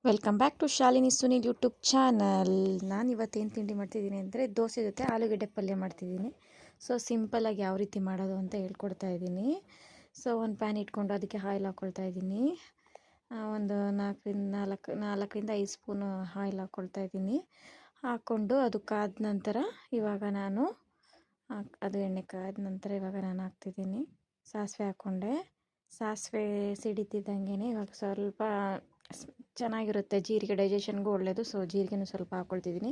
Welcome back to Shalini Sunil YouTube channel. ನಾನು ಇವತ್ತೇನು ತಿಂಡಿ ಮಾಡ್ತಿದ್ದೀನಿ ಅಂದರೆ ದೋಸೆ ಜೊತೆ ಆಲೂಗಡ್ಡೆ ಪಲ್ಯ ಮಾಡ್ತಿದ್ದೀನಿ. ಸೊ ಸಿಂಪಲಾಗಿ ಯಾವ ರೀತಿ ಮಾಡೋದು ಅಂತ ಹೇಳ್ಕೊಡ್ತಾ ಇದ್ದೀನಿ. ಸೊ ಒಂದು ಪ್ಯಾನ್ ಇಟ್ಕೊಂಡು ಅದಕ್ಕೆ ಆಯಿಲ್ ಹಾಕ್ಕೊಳ್ತಾ ಇದ್ದೀನಿ. ಒಂದು 4ರಿಂದ 5 ಸ್ಪೂನು ಆಯಿಲ್ ಹಾಕ್ಕೊಳ್ತಾ ಇದ್ದೀನಿ. ಹಾಕ್ಕೊಂಡು ಅದು ಕಾದ ನಂತರ ಇವಾಗ ನಾನು ಅದು ಎಣ್ಣೆ ಕಾದ ನಂತರ ಇವಾಗ ನಾನು ಹಾಕ್ತಿದ್ದೀನಿ. ಸಾಸಿವೆ ಹಾಕ್ಕೊಂಡೆ. ಸಾಸಿವೆ ಸಿಡಿತಿದ್ದಂಗೆ ಇವಾಗ ಸ್ವಲ್ಪ ಚೆನ್ನಾಗಿರುತ್ತೆ, ಜೀರಿಗೆ ಡೈಜೆಷನ್ಗೂ ಒಳ್ಳೆಯದು. ಸೊ ಜೀರಿಗೆನೂ ಸ್ವಲ್ಪ ಹಾಕ್ಕೊಳ್ತಿದ್ದೀನಿ.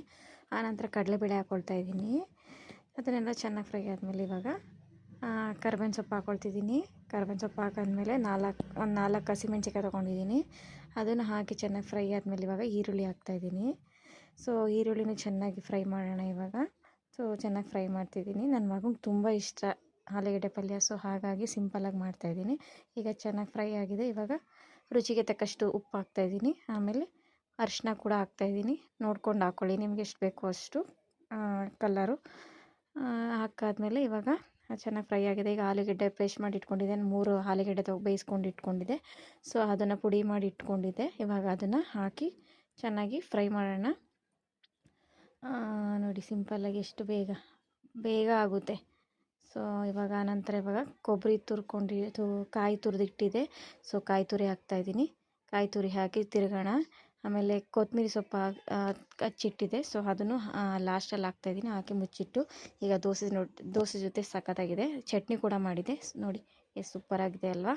ಆನಂತರ ಕಡಲೆಬೇಳೆ ಹಾಕ್ಕೊಳ್ತಾ ಇದ್ದೀನಿ. ಅದನ್ನೆಲ್ಲ ಚೆನ್ನಾಗಿ ಫ್ರೈ ಆದಮೇಲೆ ಇವಾಗ ಕರ್ಬೇವಿನ ಸೊಪ್ಪು ಹಾಕ್ಕೊಳ್ತಿದ್ದೀನಿ. ಕರ್ಬೇವಿನ ಸೊಪ್ಪು ಹಾಕಾದ್ಮೇಲೆ ಒಂದು 4 ಹಸಿಮೆಣ್ಸಿಕಾಯಿ ತೊಗೊಂಡಿದ್ದೀನಿ. ಅದನ್ನು ಹಾಕಿ ಚೆನ್ನಾಗಿ ಫ್ರೈ ಆದಮೇಲೆ ಇವಾಗ ಈರುಳ್ಳಿ ಹಾಕ್ತಾಯಿದ್ದೀನಿ. ಸೊ ಈರುಳ್ಳಿನೂ ಚೆನ್ನಾಗಿ ಫ್ರೈ ಮಾಡೋಣ ಇವಾಗ. ಸೊ ಚೆನ್ನಾಗಿ ಫ್ರೈ ಮಾಡ್ತಿದ್ದೀನಿ. ನನ್ನ ಮಗನಿಗೆ ತುಂಬ ಇಷ್ಟ ಆಲೂಗಡ್ಡೆ ಪಲ್ಯ, ಸೊ ಹಾಗಾಗಿ ಸಿಂಪಲಾಗಿ ಮಾಡ್ತಾಯಿದ್ದೀನಿ. ಈಗ ಚೆನ್ನಾಗಿ ಫ್ರೈ ಆಗಿದೆ. ಇವಾಗ ರುಚಿಗೆ ತಕ್ಕಷ್ಟು ಉಪ್ಪು ಹಾಕ್ತಾಯಿದ್ದೀನಿ. ಆಮೇಲೆ ಅರಿಶಿನ ಕೂಡ ಹಾಕ್ತಾಯಿದ್ದೀನಿ. ನೋಡ್ಕೊಂಡು ಹಾಕ್ಕೊಳ್ಳಿ, ನಿಮ್ಗೆ ಎಷ್ಟು ಬೇಕೋ ಅಷ್ಟು ಕಲರು ಹಾಕಾದ್ಮೇಲೆ ಇವಾಗ ಚೆನ್ನಾಗಿ ಫ್ರೈ ಆಗಿದೆ. ಈಗ ಆಲೂಗಡ್ಡೆ ಪೇಸ್ಟ್ ಮಾಡಿ ಇಟ್ಕೊಂಡಿದ್ದೆ, 3 ಆಲೂಗಡ್ಡೆ ಬೇಯಿಸ್ಕೊಂಡು ಇಟ್ಕೊಂಡಿದ್ದೆ. ಸೊ ಅದನ್ನು ಪುಡಿ ಮಾಡಿ ಇಟ್ಕೊಂಡಿದ್ದೆ. ಇವಾಗ ಅದನ್ನು ಹಾಕಿ ಚೆನ್ನಾಗಿ ಫ್ರೈ ಮಾಡೋಣ. ನೋಡಿ ಸಿಂಪಲ್ಲಾಗಿ ಎಷ್ಟು ಬೇಗ ಆಗುತ್ತೆ. ಸೊ ಇವಾಗ ಕೊಬ್ಬರಿ ಕಾಯಿ ತುರಿದಿಟ್ಟಿದೆ. ಸೊ ಕಾಯಿ ತುರಿ ಹಾಕ್ತಾಯಿದ್ದೀನಿ. ಕಾಯಿ ತುರಿ ಹಾಕಿ ತಿರುಗೋಣ. ಆಮೇಲೆ ಕೊತ್ತಂಬರಿ ಸೊಪ್ಪು ಹಚ್ಚಿಟ್ಟಿದೆ. ಸೊ ಅದನ್ನು ಲಾಸ್ಟಲ್ಲಿ ಹಾಕ್ತಾಯಿದ್ದೀನಿ. ಹಾಕಿ ಮುಚ್ಚಿಟ್ಟು ಈಗ ದೋಸೆ ಜೊತೆ ಸಖತ್ತಾಗಿದೆ. ಚಟ್ನಿ ಕೂಡ ಮಾಡಿದೆ ನೋಡಿ, ಎಷ್ಟು ಸೂಪರಾಗಿದೆ ಅಲ್ವಾ.